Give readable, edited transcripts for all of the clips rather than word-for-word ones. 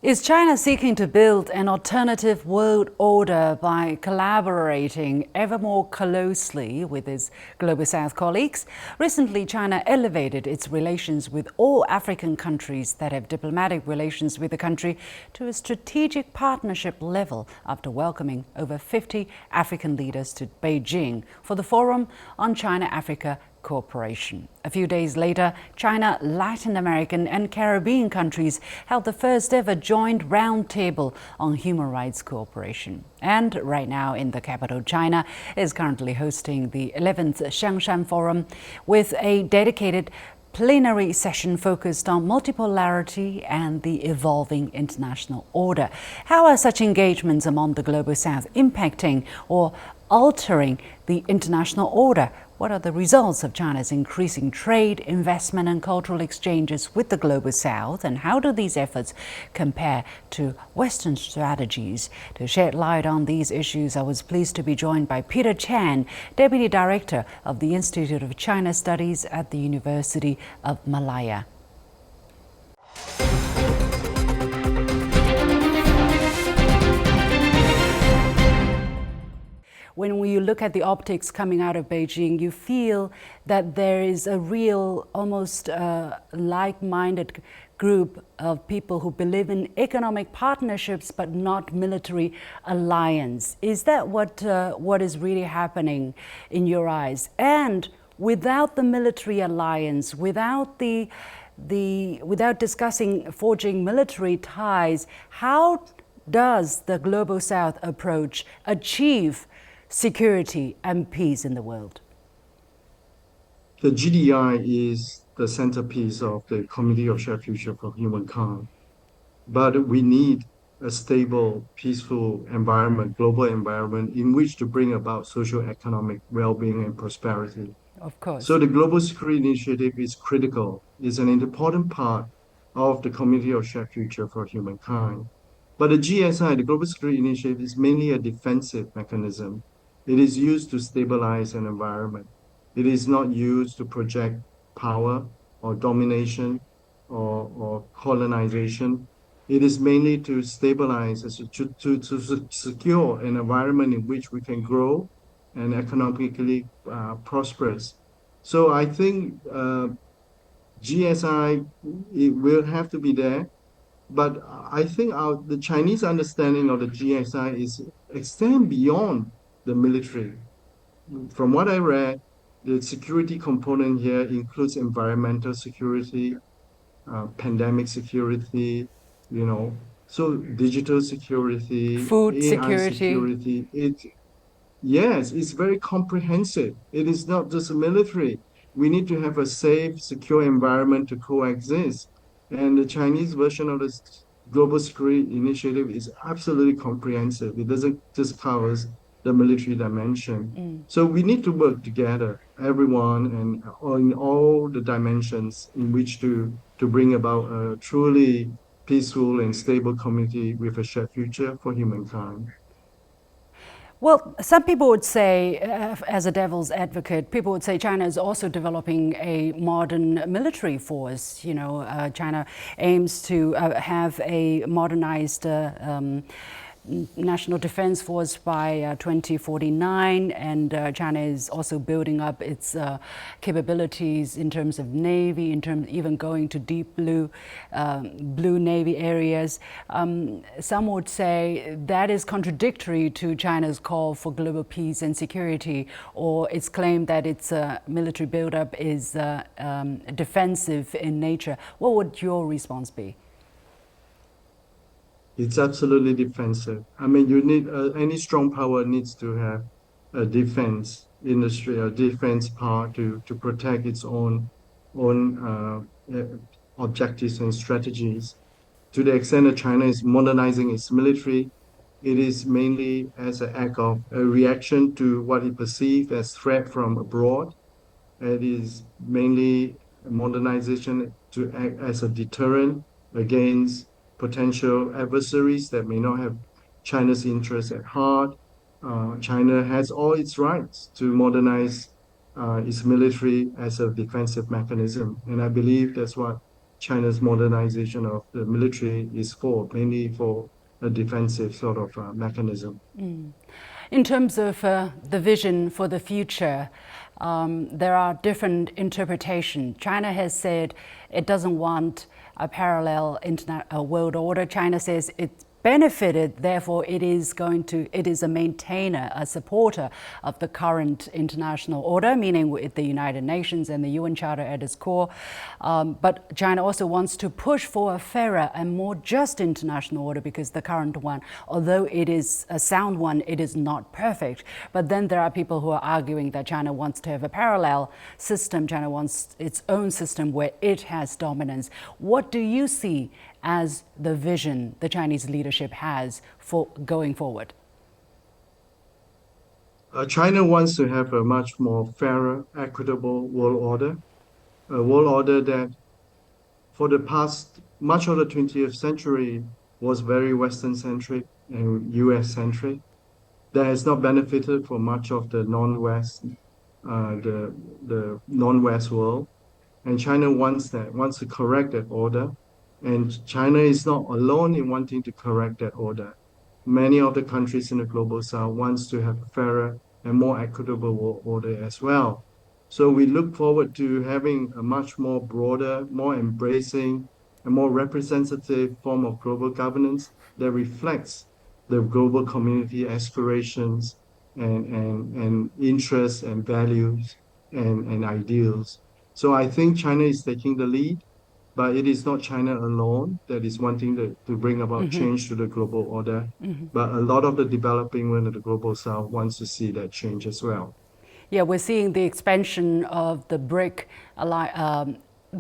Is China seeking to build an alternative world order by collaborating ever more closely with its Global South colleagues? Recently, China elevated its relations with all African countries that have diplomatic relations with the country to a strategic partnership level after welcoming over 50 African leaders to Beijing for the Forum on China-Africa Cooperation. A few days later, China, Latin American and Caribbean countries held the first ever joint roundtable on human rights cooperation. And right now in the capital, China is currently hosting the 11th Xiangshan Forum with a dedicated plenary session focused on multipolarity and the evolving international order. How are such engagements among the Global South impacting or altering the international order? What are the results of China's increasing trade, investment and cultural exchanges with the Global South? And how do these efforts compare to Western strategies? To shed light on these issues, I was pleased to be joined by Peter Chang, Deputy Director of the Institute of China Studies at the University of Malaya. When you look at the optics coming out of Beijing, you feel that there is a real, almost like-minded group of people who believe in economic partnerships but not military alliance. Is that what is really happening in your eyes? And without the military alliance, without without discussing forging military ties, how does the Global South approach achieve security and peace in the world? The GDI is the centerpiece of the Committee of Shared Future for Humankind. But we need a stable, peaceful environment, global environment in which to bring about social economic well-being and prosperity. Of course. So the Global Security Initiative is critical, is an important part of the Committee of Shared Future for Humankind. But the GSI, the Global Security Initiative, is mainly a defensive mechanism. It is used to stabilize an environment. It is not used to project power or domination or colonization. It is mainly to stabilize, to secure an environment in which we can grow and economically prosperous. So I think GSI, it will have to be there, but I think the Chinese understanding of the GSI is extend beyond the military. From what I read, the security component here includes environmental security, pandemic security, so digital security, Food AI security. security. Yes, it's very comprehensive. It is not just military. We need to have a safe, secure environment to coexist. And the Chinese version of this global security initiative is absolutely comprehensive. It doesn't just covers the military dimension. So we need to work together, everyone, and in all the dimensions in which to bring about a truly peaceful and stable community with a shared future for humankind. Well, some people would say, as a devil's advocate, people would say China is also developing a modern military force. China aims to have a modernized national defense force by 2049, and China is also building up its capabilities in terms of navy, in terms even going to deep blue navy areas. Some would say that is contradictory to China's call for global peace and security, or its claim that its military buildup is defensive in nature. What would your response be? It's absolutely defensive. I mean, you need any strong power needs to have a defense industry, a defense power to protect its own objectives and strategies. To the extent that China is modernizing its military, it is mainly as an act of a reaction to what it perceives as threat from abroad. It is mainly modernization to act as a deterrent against potential adversaries that may not have China's interests at heart. China has all its rights to modernize its military as a defensive mechanism. And I believe that's what China's modernization of the military is for, mainly for a defensive sort of mechanism. In terms of the vision for the future, there are different interpretations. China has said it doesn't want a parallel world order. China says it's benefited, therefore it is a maintainer, a supporter of the current international order, meaning with the United Nations and the UN Charter at its core. But China also wants to push for a fairer and more just international order, because the current one, although it is a sound one, it is not perfect. But then there are people who are arguing that China wants to have a parallel system. China wants its own system where it has dominance. What do you see as the vision the Chinese leadership has for going forward? China wants to have a much more fairer, equitable world order, a world order that for the past much of the 20th century was very Western centric and US centric. That has not benefited for much of the non-West, the non-West world. And China wants to correct that order. And China is not alone in wanting to correct that order. Many of the countries in the global south wants to have a fairer and more equitable world order as well. So we look forward to having a much more broader, more embracing, and more representative form of global governance that reflects the global community aspirations and interests and values and ideals. So I think China is taking the lead, but it is not China alone that is wanting to bring about change to the global order. But a lot of the developing world of the global south wants to see that change as well. Yeah, we're seeing the expansion of the BRIC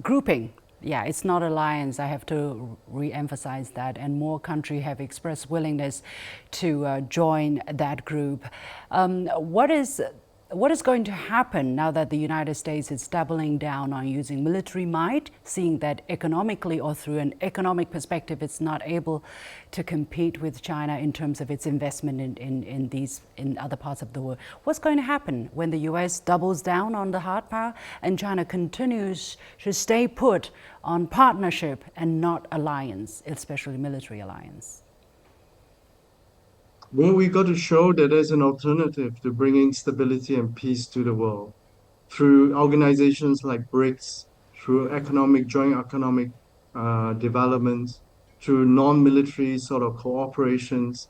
grouping. Yeah, it's not alliance. I have to re-emphasize that. And more countries have expressed willingness to join that group. What is going to happen now that the United States is doubling down on using military might, seeing that economically or through an economic perspective it's not able to compete with China in terms of its investment in other parts of the world? What's going to happen when the US doubles down on the hard power and China continues to stay put on partnership and not alliance, especially military alliance? Well, we got to show that there's an alternative to bringing stability and peace to the world through organizations like BRICS, through joint economic developments, through non-military sort of cooperations.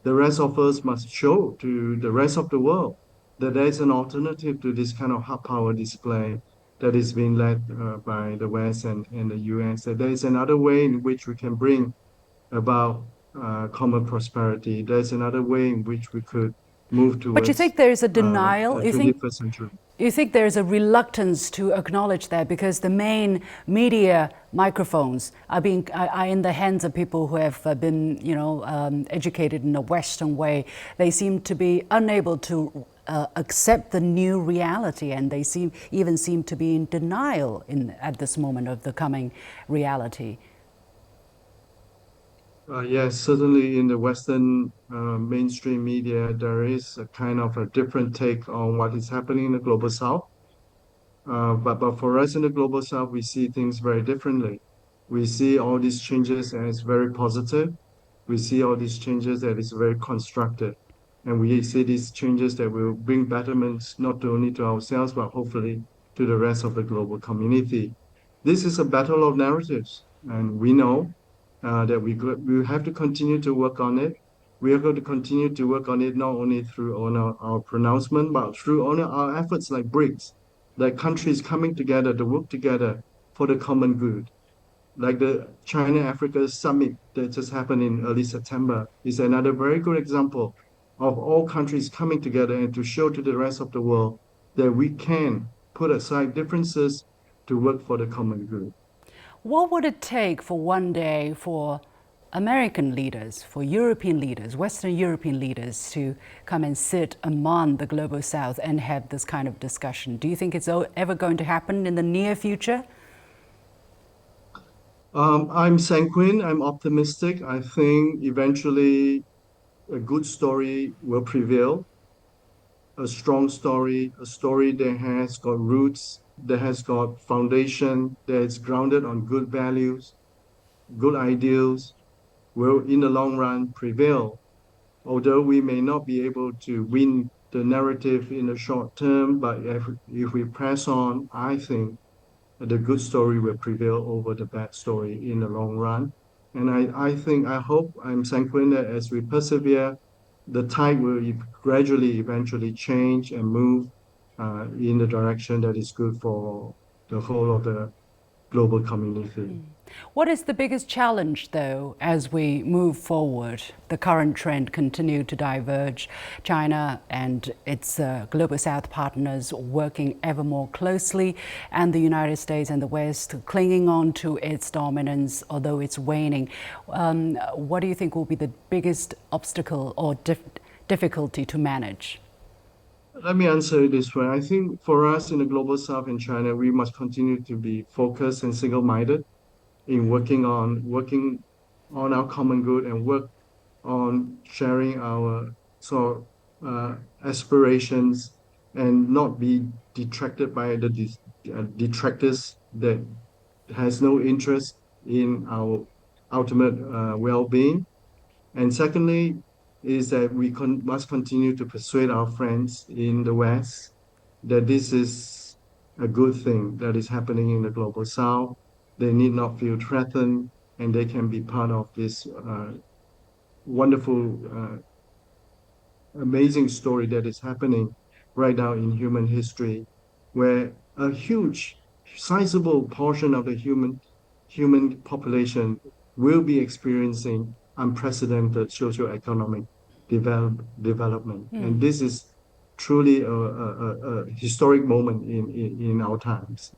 The rest of us must show to the rest of the world that there's an alternative to this kind of hard power display that is being led by the West and the US, that there is another way in which we can bring about common prosperity. There's another way in which we could move But you towards think there is a the denial? 21st century. You think there is a reluctance to acknowledge that because the main media microphones are in the hands of people who have been, educated in a Western way. They seem to be unable to accept the new reality, and they seem to be in denial at this moment of the coming reality. Yes, certainly in the Western mainstream media, there is a kind of a different take on what is happening in the global south. But for us in the global south, we see things very differently. We see all these changes as very positive. We see all these changes that is very constructive. And we see these changes that will bring betterments not only to ourselves, but hopefully to the rest of the global community. This is a battle of narratives, and we know that we have to continue to work on it. We are going to continue to work on it not only through our pronouncement, but through all our efforts like BRICS, like countries coming together to work together for the common good. Like the China-Africa Summit that just happened in early September is another very good example of all countries coming together and to show to the rest of the world that we can put aside differences to work for the common good. What would it take for one day for American leaders, for European leaders, Western European leaders to come and sit among the global south and have this kind of discussion? Do you think it's ever going to happen in the near future? I'm sanguine, I'm optimistic. I think eventually a good story will prevail. a strong story, a story that has got roots, that has got foundation, that is grounded on good values, good ideals, will in the long run prevail. Although we may not be able to win the narrative in the short term, but if we press on, I think the good story will prevail over the bad story in the long run. And I hope, I'm sanguine that as we persevere, the tide will gradually, eventually change and move in the direction that is good for the whole of the global community. What is the biggest challenge, though, as we move forward? The current trend continue to diverge. China and its Global South partners working ever more closely, and the United States and the West clinging on to its dominance, although it's waning. What do you think will be the biggest obstacle or difficulty to manage? Let me answer it this way. I think for us in the global south in China, we must continue to be focused and single-minded in working on our common good and work on sharing our sort of aspirations and not be detracted by the detractors that has no interest in our ultimate well-being. And secondly, is that we must continue to persuade our friends in the West that this is a good thing that is happening in the global South. They need not feel threatened, and they can be part of this wonderful, amazing story that is happening right now in human history, where a huge, sizable portion of the human population will be experiencing unprecedented socioeconomic development. And this is truly a historic moment in our times.